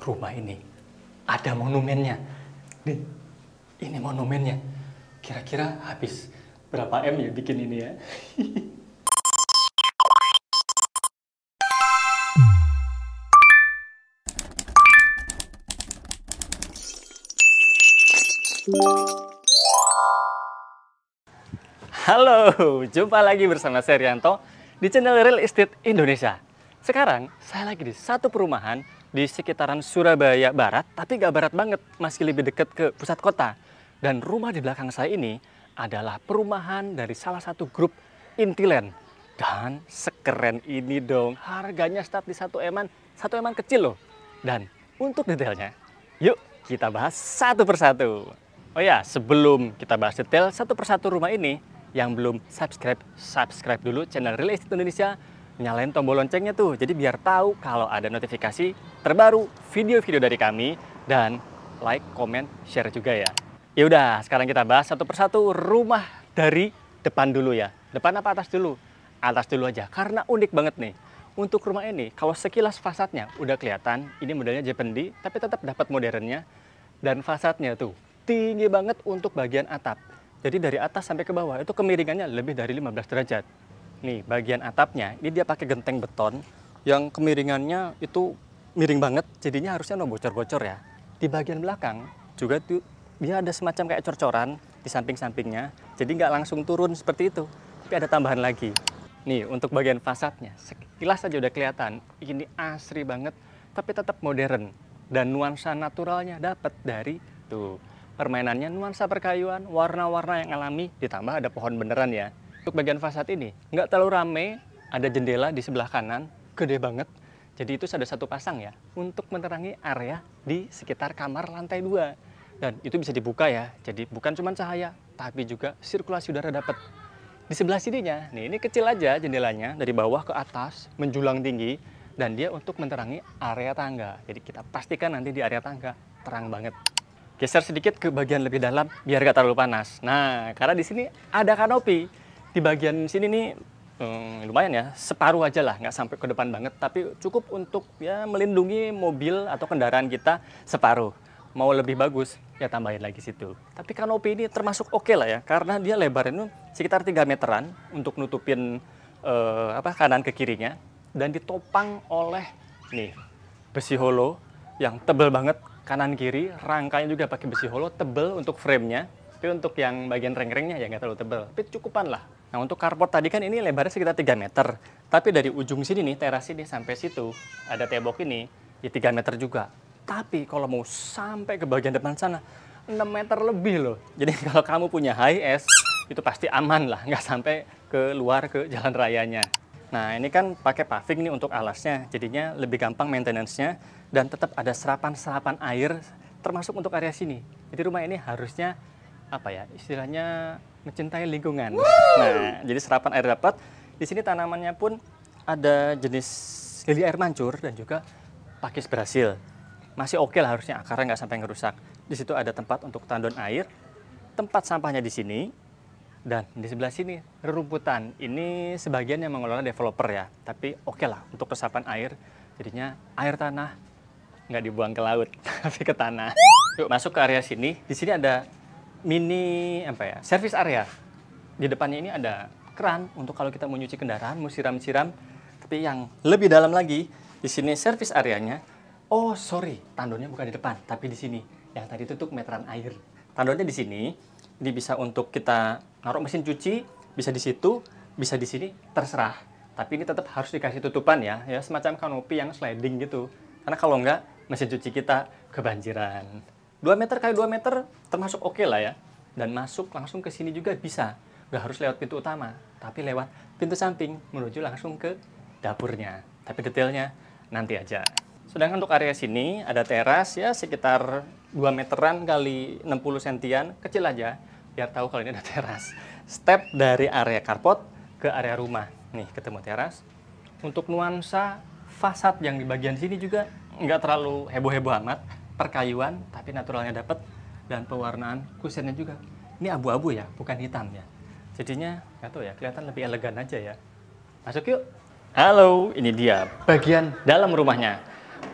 rumah ini ada monumennya. Nih, ini monumennya. Kira-kira habis berapa M ya bikin ini ya? Halo, jumpa lagi bersama saya Rianto di channel Real Estate Indonesia. Sekarang saya lagi di satu perumahan di sekitaran Surabaya Barat, tapi nggak barat banget, masih lebih dekat ke pusat kota. Dan rumah di belakang saya ini adalah perumahan dari salah satu grup Intiland. Dan sekeren ini dong, harganya start di 1 M-an kecil loh. Dan untuk detailnya, yuk kita bahas satu persatu. Oh ya, sebelum kita bahas detail satu persatu rumah ini, yang belum subscribe dulu channel Real Estate Indonesia, nyalain tombol loncengnya tuh, jadi biar tahu kalau ada notifikasi terbaru video-video dari kami, dan like, comment, share juga ya. Ya udah, sekarang kita bahas satu persatu rumah dari depan dulu ya. Depan apa atas dulu? Atas dulu aja, karena unik banget nih. Untuk rumah ini, kalau sekilas fasadnya udah kelihatan, ini modelnya Jependi, tapi tetap dapat modernnya, dan fasadnya tuh tinggi banget untuk bagian atap. Jadi dari atas sampai ke bawah itu kemiringannya lebih dari 15 derajat. Nih, bagian atapnya ini dia pakai genteng beton yang kemiringannya itu miring banget, jadinya harusnya no bocor-bocor ya. Di bagian belakang juga tuh dia ada semacam kayak cor-coran di samping-sampingnya, jadi nggak langsung turun seperti itu, tapi ada tambahan lagi. Nih, untuk bagian fasadnya sekilas aja udah kelihatan ini asri banget, tapi tetap modern dan nuansa naturalnya dapat dari tuh. Permainannya nuansa perkayuan, warna-warna yang alami, ditambah ada pohon beneran ya. Untuk bagian fasad ini, nggak terlalu rame, ada jendela di sebelah kanan, gede banget. Jadi itu ada satu pasang ya, untuk menerangi area di sekitar kamar lantai 2. Dan itu bisa dibuka ya, jadi bukan cuma cahaya, tapi juga sirkulasi udara dapat. Di sebelah sininya, nih ini kecil aja jendelanya, dari bawah ke atas, menjulang tinggi, dan dia untuk menerangi area tangga. Jadi kita pastikan nanti di area tangga, terang banget. Geser sedikit ke bagian lebih dalam biar gak terlalu panas. Nah, karena di sini ada kanopi. Di bagian sini nih lumayan ya, separuh aja lah, nggak sampai ke depan banget. Tapi cukup untuk ya melindungi mobil atau kendaraan kita separuh. Mau lebih bagus, ya tambahin lagi situ. Tapi kanopi ini termasuk oke lah ya, karena dia lebarnya sekitar 3 meteran untuk nutupin kanan ke kirinya. Dan ditopang oleh nih besi holo yang tebel banget. Kanan kiri, rangkanya juga pakai besi holo tebel untuk framenya, tapi untuk yang bagian reng-rengnya ya nggak terlalu tebel, tapi cukupan lah. Nah, untuk carport tadi kan ini lebarnya sekitar 3 meter, tapi dari ujung sini nih, teras ini sampai situ, ada tembok ini, ya 3 meter juga. Tapi kalau mau sampai ke bagian depan sana, 6 meter lebih loh. Jadi kalau kamu punya high-es, itu pasti aman lah, nggak sampai keluar ke jalan rayanya. Nah, ini kan pakai paving nih untuk alasnya, jadinya lebih gampang maintenance-nya, dan tetap ada serapan-serapan air, termasuk untuk area sini. Jadi rumah ini harusnya, apa ya, istilahnya mencintai lingkungan. Nah, jadi serapan air dapat. Di sini tanamannya pun ada jenis lili air mancur dan juga pakis Brasil. Masih oke lah harusnya, akarnya nggak sampai ngerusak. Di situ ada tempat untuk tandon air, tempat sampahnya di sini. Dan di sebelah sini rerumputan, ini sebagian yang mengelola developer ya, tapi oke lah untuk resapan air, jadinya air tanah nggak dibuang ke laut, tapi ke tanah. Yuk masuk ke area sini, di sini ada mini service area. Di depannya ini ada keran untuk kalau kita mau nyuci kendaraan, mau siram-siram, tapi yang lebih dalam lagi, di sini service areanya, oh sorry, tandonnya bukan di depan, tapi di sini, yang tadi tutup meteran air. Tandonnya di sini. Ini bisa untuk kita naruh mesin cuci, bisa di situ, bisa di sini, terserah. Tapi ini tetap harus dikasih tutupan ya, semacam kanopi yang sliding gitu. Karena kalau enggak, mesin cuci kita kebanjiran. 2 meter kali 2 meter termasuk oke lah ya. Dan masuk langsung ke sini juga bisa. Nggak harus lewat pintu utama, tapi lewat pintu samping menuju langsung ke dapurnya. Tapi detailnya nanti aja. Sedangkan untuk area sini ada teras ya sekitar 2 meteran kali 60 sentian, kecil aja. Biar tahu kalau ini ada teras. Step dari area carport ke area rumah. Nih, ketemu teras. Untuk nuansa fasad yang di bagian sini juga nggak terlalu heboh-heboh amat. Perkayuan, tapi naturalnya dapat. Dan pewarnaan kusennya juga. Ini abu-abu ya, bukan hitam ya. Jadinya, nggak tahu ya, kelihatan lebih elegan aja ya. Masuk yuk. Halo, ini dia bagian dalam rumahnya.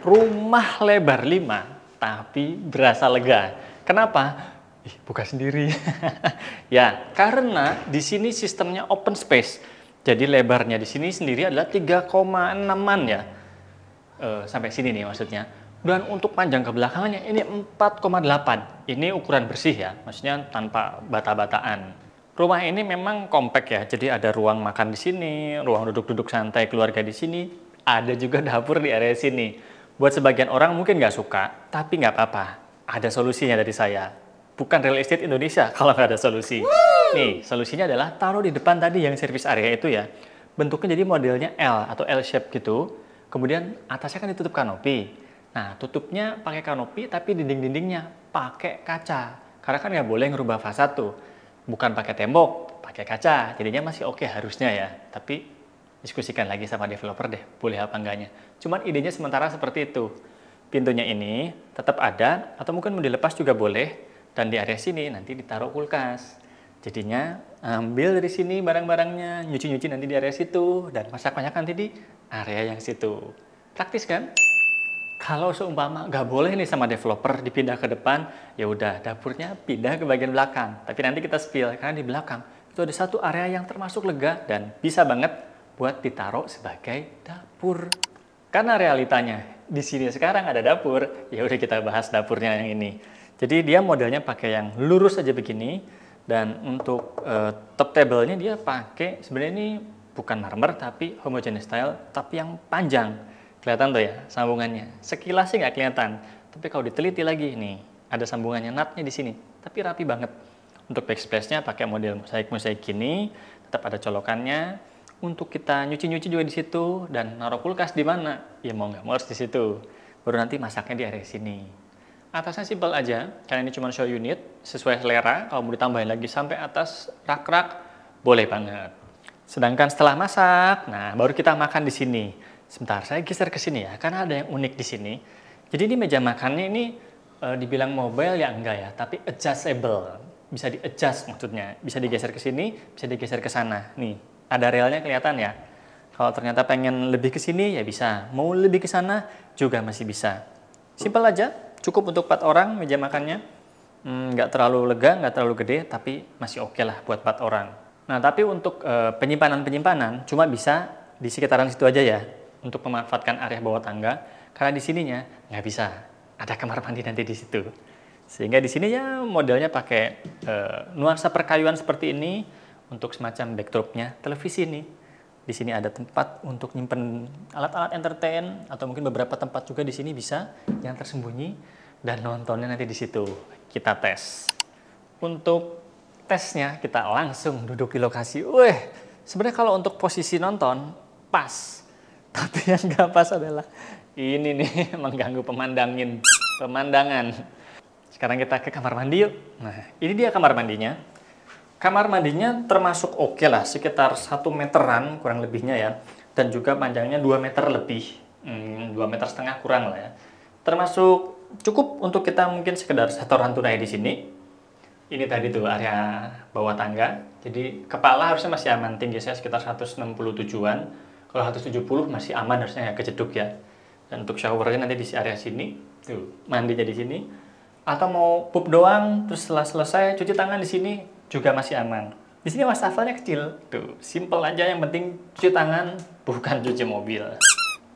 Rumah lebar 5, tapi berasa lega. Kenapa? Buka sendiri. Ya, karena di sini sistemnya open space. Jadi lebarnya di sini sendiri adalah 3,6-an ya. Sampai sini nih maksudnya. Dan untuk panjang ke belakangnya ini 4,8. Ini ukuran bersih ya, maksudnya tanpa bata-bataan. Rumah ini memang kompak ya, jadi ada ruang makan di sini, ruang duduk-duduk santai keluarga di sini, ada juga dapur di area sini. Buat sebagian orang mungkin nggak suka, tapi nggak apa-apa. Ada solusinya dari saya. Bukan real estate Indonesia kalau nggak ada solusi. Nih, solusinya adalah taruh di depan tadi yang service area itu ya. Bentuknya jadi modelnya L atau L shape gitu. Kemudian atasnya kan ditutup kanopi. Nah, tutupnya pakai kanopi tapi dinding-dindingnya pakai kaca. Karena kan nggak boleh ngerubah fasad tuh. Bukan pakai tembok, pakai kaca. Jadinya masih oke harusnya ya. Tapi diskusikan lagi sama developer deh, boleh apa enggaknya. Cuman idenya sementara seperti itu. Pintunya ini tetap ada, atau mungkin mau dilepas juga boleh. Dan di area sini nanti ditaruh kulkas. Jadinya ambil dari sini barang-barangnya, nyuci-nyuci nanti di area situ, dan masak-masak nanti di area yang situ. Praktis kan? Kalau seumpama nggak boleh nih sama developer dipindah ke depan, ya udah dapurnya pindah ke bagian belakang. Tapi nanti kita spill karena di belakang itu ada satu area yang termasuk lega dan bisa banget buat ditaruh sebagai dapur. Karena realitanya di sini sekarang ada dapur, ya udah kita bahas dapurnya yang ini. Jadi dia modelnya pakai yang lurus aja begini, dan untuk top table-nya dia pakai sebenarnya ini bukan marmer tapi homogeneous style, tapi yang panjang. Kelihatan tuh ya sambungannya. Sekilas sih nggak kelihatan, tapi kalau diteliti lagi nih ada sambungannya, nutnya di sini. Tapi rapi banget. Untuk backsplash-nya pakai model mosaik gini, tetap ada colokannya. Untuk kita nyuci-nyuci juga di situ, dan naruh kulkas di mana? Ya mau nggak mau harus di situ. Baru nanti masaknya di area sini. Atasnya simpel aja, karena ini cuma show unit sesuai selera. Kalau mau ditambahin lagi sampai atas rak-rak, boleh banget. Sedangkan setelah masak, nah baru kita makan di sini. Sebentar, saya geser ke sini ya, karena ada yang unik di sini. Jadi ini meja makannya ini dibilang mobile ya enggak ya, tapi adjustable. Bisa di-adjust maksudnya, bisa digeser ke sini, bisa digeser ke sana. Nih, ada relnya kelihatan ya. Kalau ternyata pengen lebih ke sini ya bisa, mau lebih ke sana juga masih bisa. Simpel aja, cukup untuk 4 orang meja makannya. Nggak terlalu lega, nggak terlalu gede, tapi masih oke lah buat 4 orang. Nah, tapi untuk penyimpanan cuma bisa di sekitaran situ aja ya. Untuk memanfaatkan area bawah tangga, karena di sininya nggak bisa, ada kamar mandi nanti di situ. Sehingga di sini ya modelnya pakai nuansa perkayuan seperti ini untuk semacam backdropnya televisi ini. Di sini ada tempat untuk nyimpen alat-alat entertain atau mungkin beberapa tempat juga di sini bisa yang tersembunyi, dan nontonnya nanti di situ. Kita tes. Untuk tesnya kita langsung duduk di lokasi. Sebenarnya kalau untuk posisi nonton pas. Tapi yang nggak pas adalah ini nih, mengganggu pemandangan. Sekarang kita ke kamar mandi yuk. Nah, ini dia kamar mandinya. Kamar mandinya termasuk oke lah, sekitar 1 meteran kurang lebihnya ya. Dan juga panjangnya 2 meter lebih. 2,5 meter kurang lah ya. Termasuk cukup untuk kita mungkin sekedar setoran tunai di sini. Ini tadi tuh area bawah tangga. Jadi kepala harusnya masih aman, tinggi saya sekitar 167-an. Kalau 170 masih aman harusnya ya, kejeduk ya. Dan untuk showernya nanti di area sini, tuh mandinya di sini. Atau mau pup doang, terus setelah selesai cuci tangan di sini juga masih aman. Di sini wastafelnya kecil, tuh simple aja, yang penting cuci tangan, bukan cuci mobil.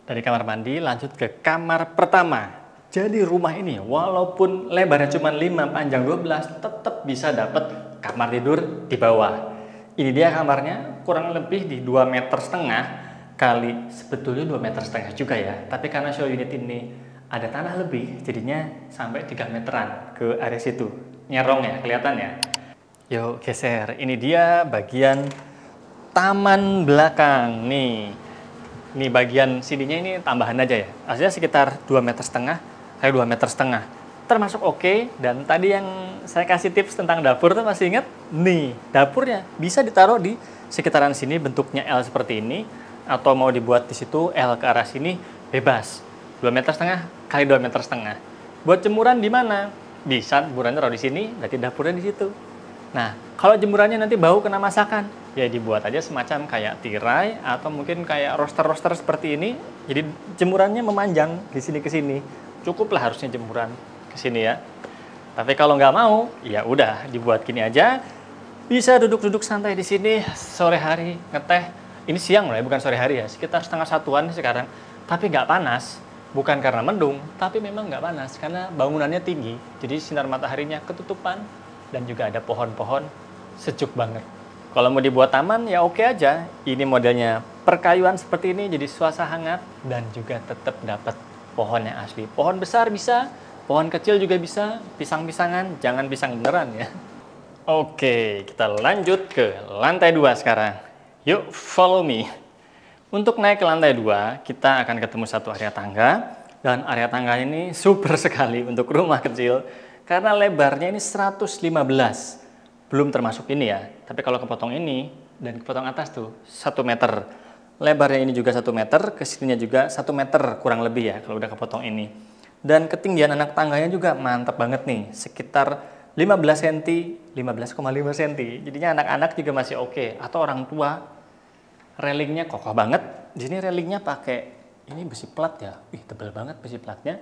Dari kamar mandi lanjut ke kamar pertama. Jadi rumah ini walaupun lebarnya cuma 5, panjang 12, tetap bisa dapat kamar tidur di bawah. Ini dia kamarnya, kurang lebih di 2,5 meter kali, sebetulnya 2,5 meter juga ya, tapi karena show unit ini ada tanah lebih, jadinya sampai 3 meteran ke area situ. Nyerong ya, kelihatan ya. Yuk geser, ini dia bagian taman belakang nih. Ini bagian sininya ini tambahan aja ya, aslinya sekitar 2,5 meter kali 2,5 meter, termasuk oke. Dan tadi yang saya kasih tips tentang dapur tuh masih ingat? Nih, dapurnya bisa ditaruh di sekitaran sini, bentuknya L seperti ini. Atau mau dibuat di situ L ke arah sini, bebas. 2,5 meter kali 2,5 meter. Buat jemuran di mana? Bisa jemuran taruh di sini, berarti dapurnya di situ. Nah, kalau jemurannya nanti bau kena masakan, ya dibuat aja semacam kayak tirai atau mungkin kayak roster-roster seperti ini. Jadi jemurannya memanjang di sini ke sini. Cukuplah harusnya jemuran ke sini ya. Tapi kalau nggak mau, ya udah dibuat gini aja. Bisa duduk-duduk santai di sini sore hari ngeteh. Ini siang loh ya, bukan sore hari ya. Sekitar setengah satuan sekarang. Tapi nggak panas. Bukan karena mendung, tapi memang nggak panas karena bangunannya tinggi. Jadi sinar mataharinya ketutupan. Dan juga ada pohon-pohon, sejuk banget. Kalau mau dibuat taman ya oke aja. Ini modelnya perkayuan seperti ini, jadi suasana hangat dan juga tetap dapat pohon yang asli. Pohon besar bisa, pohon kecil juga bisa, pisang-pisangan, jangan pisang beneran ya. Oke, kita lanjut ke lantai 2 sekarang. Yuk follow me. Untuk naik ke lantai 2, kita akan ketemu satu area tangga. Dan area tangga ini super sekali untuk rumah kecil. Karena lebarnya ini 115, belum termasuk ini ya. Tapi kalau kepotong ini dan kepotong atas tuh 1 meter. Lebarnya ini juga 1 meter, kesininya juga 1 meter kurang lebih ya kalau udah kepotong ini. Dan ketinggian anak tangganya juga mantap banget nih, sekitar 15 cm, 15,5 cm. Jadinya anak-anak juga masih oke. Atau orang tua, railingnya kokoh banget. Di sini railingnya pakai ini besi plat ya. Wih, tebal banget besi platnya.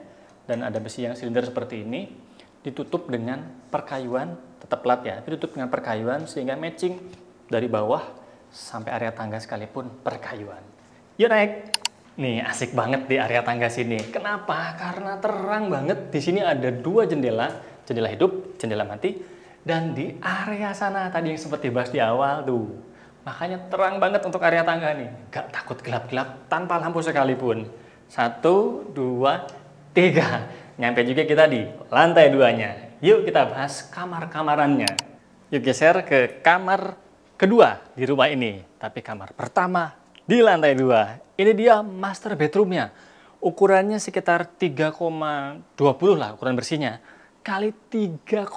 Dan ada besi yang silinder seperti ini. Ditutup dengan perkayuan, tetap plat ya, ditutup dengan perkayuan sehingga matching dari bawah sampai area tangga sekalipun perkayuan. Yuk naik. Nih asik banget di area tangga sini. Kenapa? Karena terang banget. Di sini ada 2 jendela, jendela hidup, jendela mati, dan di area sana tadi yang seperti bahas di awal tuh. Makanya terang banget untuk area tangga nih. Gak takut gelap-gelap tanpa lampu sekalipun. 1, 2, 3. Nyampe juga kita di lantai 2-nya. Yuk kita bahas kamar-kamarannya. Yuk geser ke kamar kedua di rumah ini. Tapi kamar pertama di lantai 2. Ini dia master bedroomnya. Ukurannya sekitar 3,20 lah ukuran bersihnya. Kali 3,5.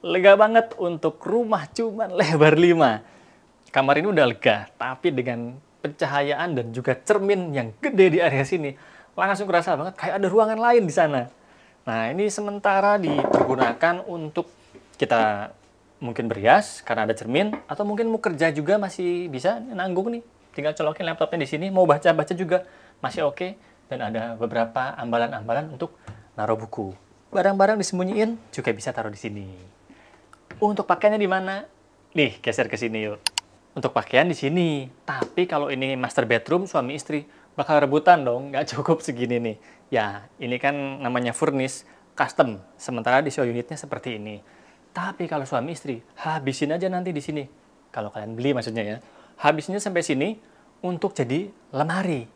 Lega banget untuk rumah cuman lebar 5. Kamar ini udah lega, tapi dengan pencahayaan dan juga cermin yang gede di area sini. Langsung kerasa banget kayak ada ruangan lain di sana. Nah, ini sementara dipergunakan untuk kita mungkin berias karena ada cermin, atau mungkin mau kerja juga masih bisa nanggung nih. Tinggal colokin laptopnya di sini, mau baca-baca juga masih oke. Dan ada beberapa ambalan-ambalan untuk naruh buku. Barang-barang disembunyiin juga bisa taruh di sini. Untuk pakaiannya di mana? Nih, geser ke sini yuk. Untuk pakaian di sini. Tapi kalau ini master bedroom suami istri, bakal rebutan dong, nggak cukup segini nih. Ya, ini kan namanya furnish, custom. Sementara di show unitnya seperti ini. Tapi kalau suami istri, habisin aja nanti di sini. Kalau kalian beli maksudnya ya. Habisinnya sampai sini untuk jadi lemari.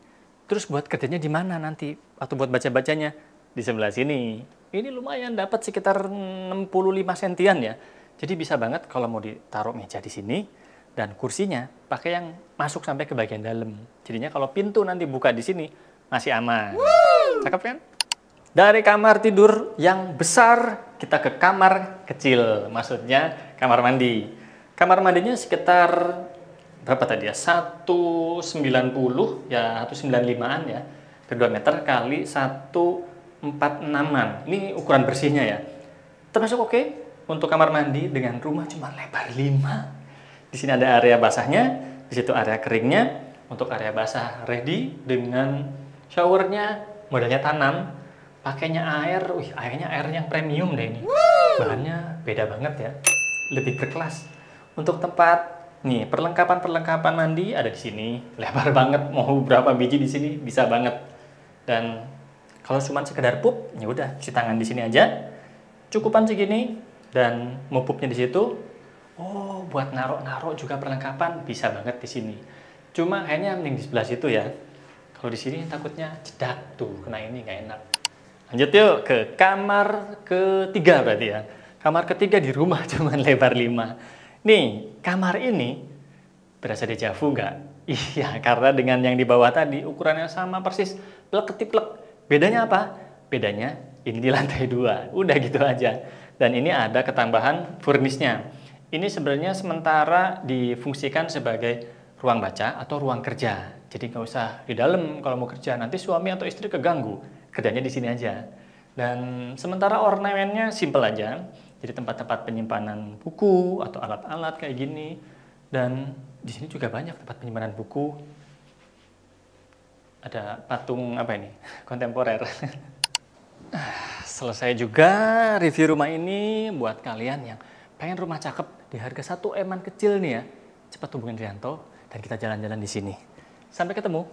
Terus buat kerjanya di mana nanti? Atau buat baca-bacanya? Di sebelah sini. Ini lumayan dapat sekitar 65 sentian ya. Jadi bisa banget kalau mau ditaruh meja di sini. Dan kursinya pakai yang masuk sampai ke bagian dalam. Jadinya kalau pintu nanti buka di sini masih aman. Cakep kan? Dari kamar tidur yang besar kita ke kamar kecil. Maksudnya kamar mandi. Kamar mandinya sekitar berapa tadi ya? 190 ya, 195-an ya. Ke 2 meter kali 146-an. Ini ukuran bersihnya ya. Termasuk oke untuk kamar mandi dengan rumah cuma lebar 5. Di sini ada area basahnya, di situ area keringnya. Untuk area basah ready dengan showernya, modelnya tanam, pakainya air. Wih, airnya air yang premium deh ini. Bahannya beda banget ya, lebih berkelas. Untuk tempat nih perlengkapan mandi ada di sini, lebar banget. Mau berapa biji di sini bisa banget. Dan kalau cuma sekedar pup, ya udah cuci tangan di sini aja. Cukupan segini dan mau pupnya di situ. Oh, buat naruh-naruh juga perlengkapan bisa banget di sini. Cuma kayaknya mending di sebelah situ ya. Kalau di sini takutnya jedak tuh, kena ini nggak enak. Lanjut yuk ke kamar ketiga berarti ya. Kamar ketiga di rumah cuma lebar 5. Nih, kamar ini berasa dejavu nggak? Iya, karena dengan yang di bawah tadi ukurannya sama persis, plek ketiplek. Bedanya apa? Bedanya ini di lantai 2. Udah gitu aja. Dan ini ada ketambahan furnishnya. Ini sebenarnya sementara difungsikan sebagai ruang baca atau ruang kerja. Jadi nggak usah di dalam kalau mau kerja. Nanti suami atau istri keganggu. Kerjanya di sini aja. Dan sementara ornamennya simple aja. Jadi tempat-tempat penyimpanan buku atau alat-alat kayak gini. Dan di sini juga banyak tempat penyimpanan buku. Ada patung apa ini? Kontemporer. Selesai juga review rumah ini. Buat kalian yang pengen rumah cakep di harga 1 eman kecil nih ya, cepat hubungin Rianto dan kita jalan-jalan di sini. Sampai ketemu.